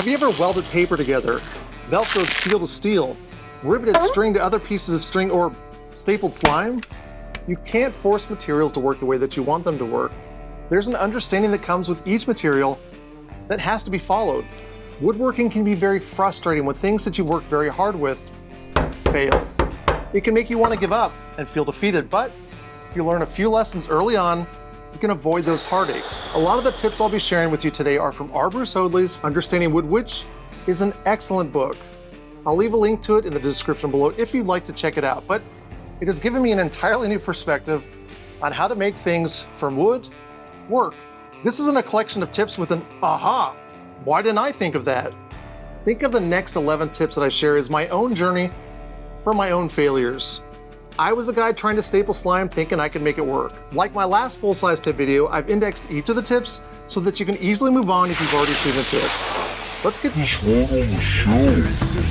Have you ever welded paper together, velcroed steel to steel, riveted string to other pieces of string, or stapled slime? You can't force materials to work the way that you want them to work. There's an understanding that comes with each material that has to be followed. Woodworking can be very frustrating when things that you've worked very hard with fail. It can make you want to give up and feel defeated, but if you learn a few lessons early on, you can avoid those heartaches. A lot of the tips I'll be sharing with you today are from R. Bruce Hoadley's Understanding Wood, which is an excellent book. I'll leave a link to it in the description below if you'd like to check it out, but it has given me an entirely new perspective on how to make things from wood work. This isn't a collection of tips with an aha, why didn't I think of that? Think of the next 11 tips that I share as my own journey from my own failures. I was a guy trying to staple slime thinking I could make it work. Like my last full-size tip video, I've indexed each of the tips so that you can easily move on if you've already seen the tip. Let's get this one on the show.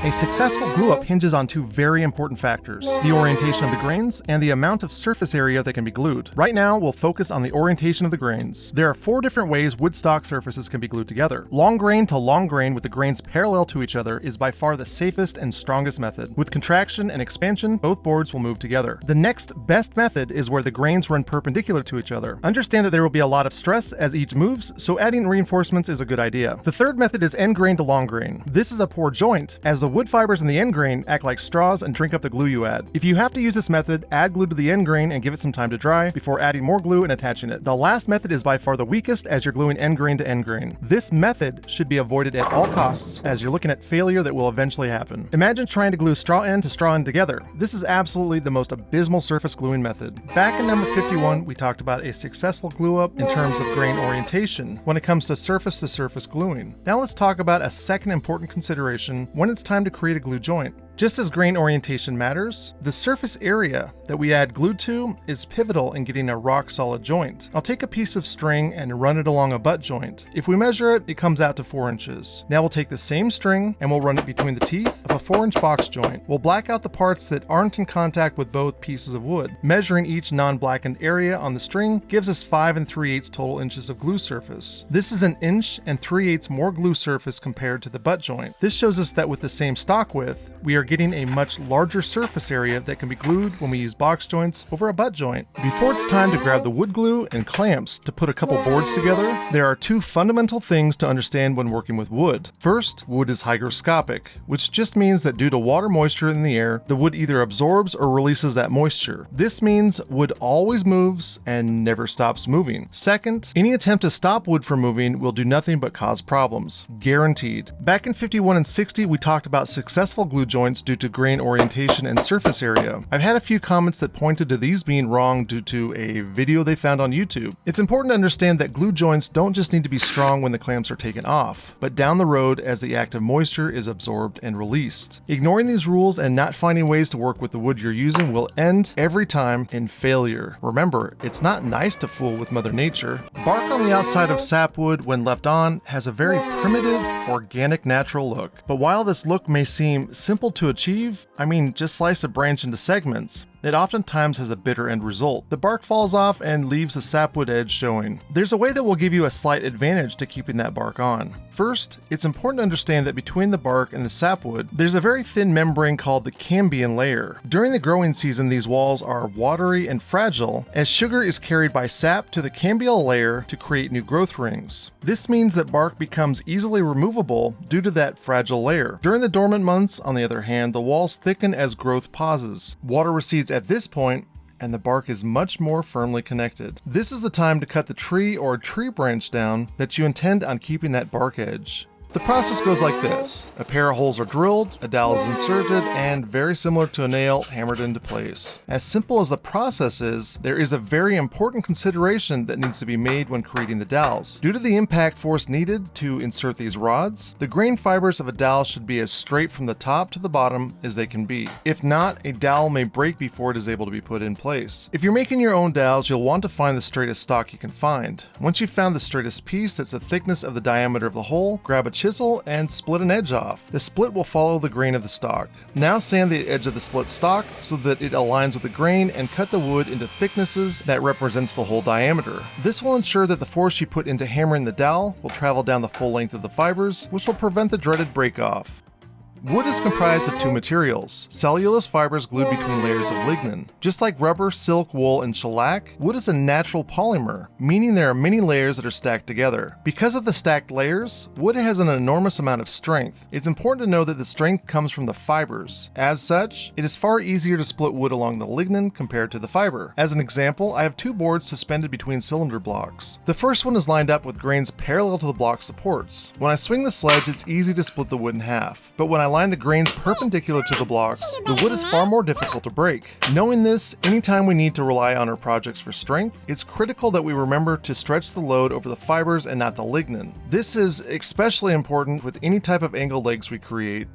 A successful glue-up hinges on two very important factors: the orientation of the grains and the amount of surface area that can be glued. Right now, we'll focus on the orientation of the grains. There are 4 different ways wood stock surfaces can be glued together. Long grain to long grain with the grains parallel to each other is by far the safest and strongest method. With contraction and expansion, both boards will move together. The next best method is where the grains run perpendicular to each other. Understand that there will be a lot of stress as each moves, so adding reinforcements is a good idea. The third method is end grain to long grain. This is a poor joint, as the wood fibers in the end grain act like straws and drink up the glue you add. If you have to use this method, add glue to the end grain and give it some time to dry before adding more glue and attaching it. The last method is by far the weakest, as you're gluing end grain to end grain. This method should be avoided at all costs, as you're looking at failure that will eventually happen. Imagine trying to glue straw end to straw end together. This is absolutely the most abysmal surface gluing method. Back in number 51, we talked about a successful glue up in terms of grain orientation when it comes to surface gluing. Now let's talk about a second important consideration when it's time to create a glue joint. Just as grain orientation matters, the surface area that we add glue to is pivotal in getting a rock-solid joint. I'll take a piece of string and run it along a butt joint. If we measure it, it comes out to 4 inches. Now we'll take the same string and we'll run it between the teeth of a 4-inch box joint. We'll black out the parts that aren't in contact with both pieces of wood. Measuring each non-blackened area on the string gives us 5 3/8 total inches of glue surface. This is 1 3/8 more glue surface compared to the butt joint. This shows us that with the same stock width, we are getting a much larger surface area that can be glued when we use box joints over a butt joint. Before it's time to grab the wood glue and clamps to put a couple boards together, there are 2 fundamental things to understand when working with wood. First, wood is hygroscopic, which just means that due to water moisture in the air, the wood either absorbs or releases that moisture. This means wood always moves and never stops moving. Second, any attempt to stop wood from moving will do nothing but cause problems. Guaranteed. Back in 51 and 60, we talked about successful glue joints due to grain orientation and surface area. I've had a few comments that pointed to these being wrong due to a video they found on YouTube. It's important to understand that glue joints don't just need to be strong when the clamps are taken off, but down the road as the active moisture is absorbed and released. Ignoring these rules and not finding ways to work with the wood you're using will end every time in failure. Remember, it's not nice to fool with Mother Nature. Bark on the outside of sapwood, when left on, has a very primitive, organic, natural look. But while this look may seem simple to achieve, just slice a branch into segments. It oftentimes has a bitter end result. The bark falls off and leaves the sapwood edge showing. There's a way that will give you a slight advantage to keeping that bark on. First, it's important to understand that between the bark and the sapwood, there's a very thin membrane called the cambium layer. During the growing season, these walls are watery and fragile, as sugar is carried by sap to the cambium layer to create new growth rings. This means that bark becomes easily removable due to that fragile layer. During the dormant months, on the other hand, the walls thicken as growth pauses. Water recedes at this point, and the bark is much more firmly connected. This is the time to cut the tree or tree branch down that you intend on keeping that bark edge. The process goes like this. A pair of holes are drilled, a dowel is inserted, and very similar to a nail, hammered into place. As simple as the process is, there is a very important consideration that needs to be made when creating the dowels. Due to the impact force needed to insert these rods, the grain fibers of a dowel should be as straight from the top to the bottom as they can be. If not, a dowel may break before it is able to be put in place. If you're making your own dowels, you'll want to find the straightest stock you can find. Once you've found the straightest piece that's the thickness of the diameter of the hole, grab a chisel and split an edge off. The split will follow the grain of the stock. Now sand the edge of the split stock so that it aligns with the grain and cut the wood into thicknesses that represents the whole diameter. This will ensure that the force you put into hammering the dowel will travel down the full length of the fibers, which will prevent the dreaded break-off. Wood is comprised of two materials, cellulose fibers glued between layers of lignin. Just like rubber, silk, wool, and shellac, wood is a natural polymer, meaning there are many layers that are stacked together. Because of the stacked layers, wood has an enormous amount of strength. It's important to know that the strength comes from the fibers. As such, it is far easier to split wood along the lignin compared to the fiber. As an example, I have two boards suspended between cylinder blocks. The first one is lined up with grains parallel to the block supports. When I swing the sledge, it's easy to split the wood in half, but when I line the grains perpendicular to the blocks, the wood is far more difficult to break. Knowing this, anytime we need to rely on our projects for strength, it's critical that we remember to stretch the load over the fibers and not the lignin. This is especially important with any type of angled legs we create.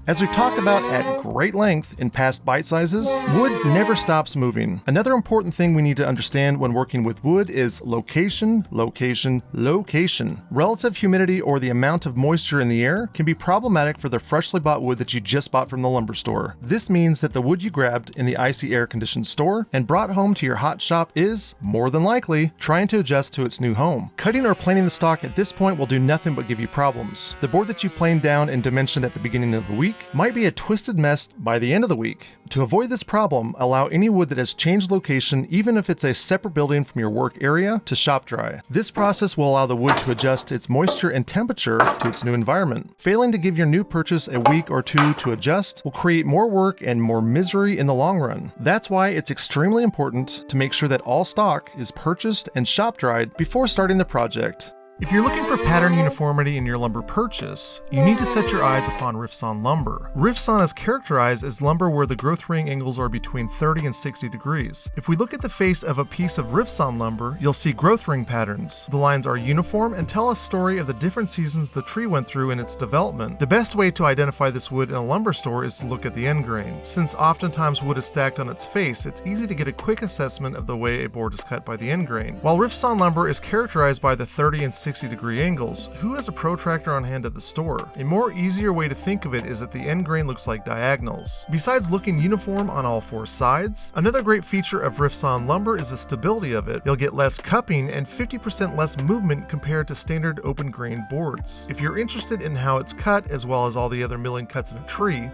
As we've talked about at great length in past bite sizes, wood never stops moving. Another important thing we need to understand when working with wood is location, location, location. Relative humidity or the amount of moisture in the air can be problematic for the freshly bought wood that you just bought from the lumber store. This means that the wood you grabbed in the icy air-conditioned store and brought home to your hot shop is, more than likely, trying to adjust to its new home. Cutting or planing the stock at this point will do nothing but give you problems. The board that you planed down and dimensioned at the beginning of the week might be a twisted mess by the end of the week. To avoid this problem, allow any wood that has changed location, even if it's a separate building from your work area, to shop dry. This process will allow the wood to adjust its moisture and temperature to its new environment. Failing to give your new purchase a week or two to adjust will create more work and more misery in the long run. That's why it's extremely important to make sure that all stock is purchased and shop dried before starting the project. If you're looking for pattern uniformity in your lumber purchase, you need to set your eyes upon Riftsaw lumber. Riftsaw is characterized as lumber where the growth ring angles are between 30 and 60 degrees. If we look at the face of a piece of Riftsaw lumber, you'll see growth ring patterns. The lines are uniform and tell a story of the different seasons the tree went through in its development. The best way to identify this wood in a lumber store is to look at the end grain. Since oftentimes wood is stacked on its face, it's easy to get a quick assessment of the way a board is cut by the end grain. While Riftsaw lumber is characterized by the 30 and 60-degree angles, who has a protractor on hand at the store? A more easier way to think of it is that the end grain looks like diagonals. Besides looking uniform on all four sides, another great feature of Riftsaw lumber is the stability of it. You'll get less cupping and 50% less movement compared to standard open grain boards. If you're interested in how it's cut, as well as all the other milling cuts in a tree,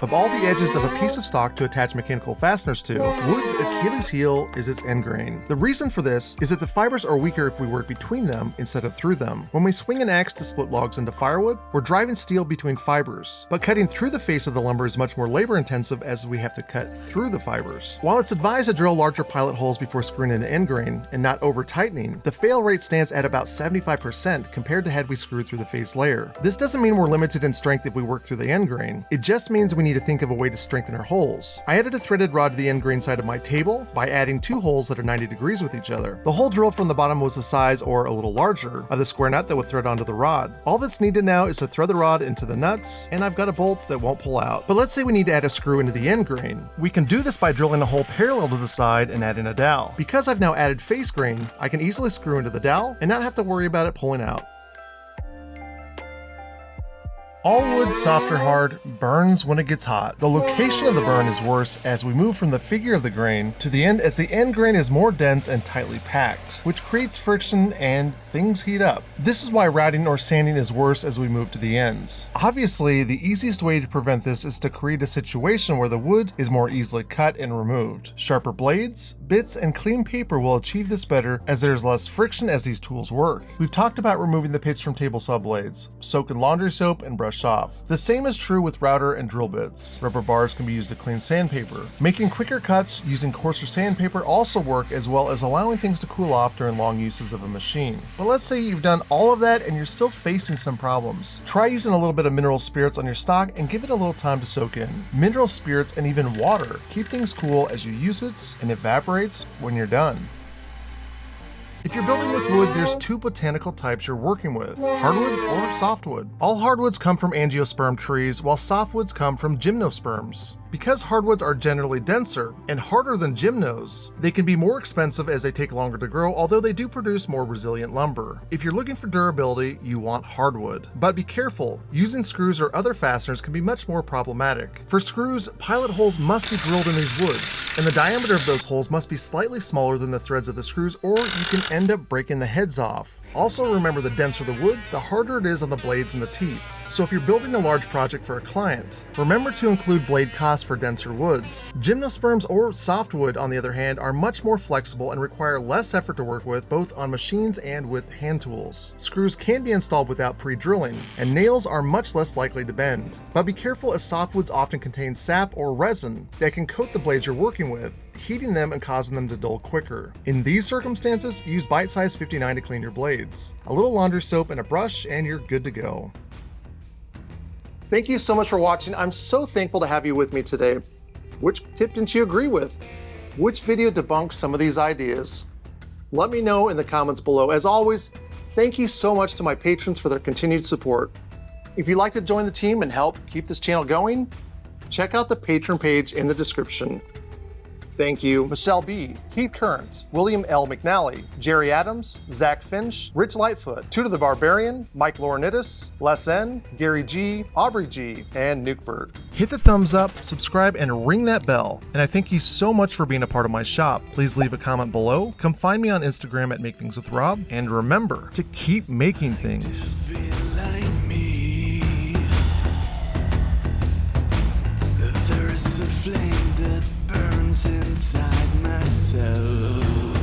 Of all the edges of a piece of stock to attach mechanical fasteners to, wood's Achilles heel is its end grain. The reason for this is that the fibers are weaker if we work between them instead of through them. When we swing an axe to split logs into firewood, we're driving steel between fibers. But cutting through the face of the lumber is much more labor intensive as we have to cut through the fibers. While it's advised to drill larger pilot holes before screwing in the end grain and not over tightening, the fail rate stands at about 75% compared to had we screwed through the face layer. This doesn't mean we're limited in strength if we work through the end grain. It just means we need to think of a way to strengthen our holes. I added a threaded rod to the end grain side of my table by adding two holes that are 90 degrees with each other. The hole drilled from the bottom was the size, or a little larger, of the square nut that would thread onto the rod. All that's needed now is to thread the rod into the nuts, and I've got a bolt that won't pull out. But let's say we need to add a screw into the end grain. We can do this by drilling a hole parallel to the side and adding a dowel. Because I've now added face grain, I can easily screw into the dowel and not have to worry about it pulling out. All wood, soft or hard, burns when it gets hot. The location of the burn is worse as we move from the figure of the grain to the end, as the end grain is more dense and tightly packed, which creates friction and things heat up. This is why routing or sanding is worse as we move to the ends. Obviously, the easiest way to prevent this is to create a situation where the wood is more easily cut and removed. Sharper blades, bits, and clean paper will achieve this better as there's less friction as these tools work. We've talked about removing the pitch from table saw blades. Soak in laundry soap and brush off. The same is true with router and drill bits. Rubber bars can be used to clean sandpaper. Making quicker cuts using coarser sandpaper also work, as well as allowing things to cool off during long uses of a machine. But let's say you've done all of that and you're still facing some problems. Try using a little bit of mineral spirits on your stock and give it a little time to soak in. Mineral spirits and even water keep things cool as you use it and evaporates when you're done. If you're building with wood, there's two botanical types you're working with, hardwood or softwood. All hardwoods come from angiosperm trees, while softwoods come from gymnosperms. Because hardwoods are generally denser and harder than gymnos, they can be more expensive as they take longer to grow, although they do produce more resilient lumber. If you're looking for durability, you want hardwood. But be careful, using screws or other fasteners can be much more problematic. For screws, pilot holes must be drilled in these woods, and the diameter of those holes must be slightly smaller than the threads of the screws, or you can end up breaking the heads off. Also remember, the denser the wood, the harder it is on the blades and the teeth. So if you're building a large project for a client, remember to include blade costs for denser woods. Gymnosperms or softwood, on the other hand, are much more flexible and require less effort to work with, both on machines and with hand tools. Screws can be installed without pre-drilling, and nails are much less likely to bend. But be careful, as softwoods often contain sap or resin that can coat the blades you're working with, heating them and causing them to dull quicker. In these circumstances, use bite size 59 to clean your blades. A little laundry soap and a brush and you're good to go. Thank you so much for watching. I'm so thankful to have you with me today. Which tip didn't you agree with? Which video debunks some of these ideas? Let me know in the comments below. As always, thank you so much to my patrons for their continued support. If you'd like to join the team and help keep this channel going, check out the Patreon page in the description. Thank you, Michelle B., Keith Kearns, William L. McNally, Jerry Adams, Zach Finch, Rich Lightfoot, Tutor the Barbarian, Mike Laurinidis, Les N., Gary G., Aubrey G., and Nukebird. Hit the thumbs up, subscribe, and ring that bell. And I thank you so much for being a part of my shop. Please leave a comment below, come find me on Instagram at Make Things with Rob, and remember to keep making things. There's a flame that burns inside myself.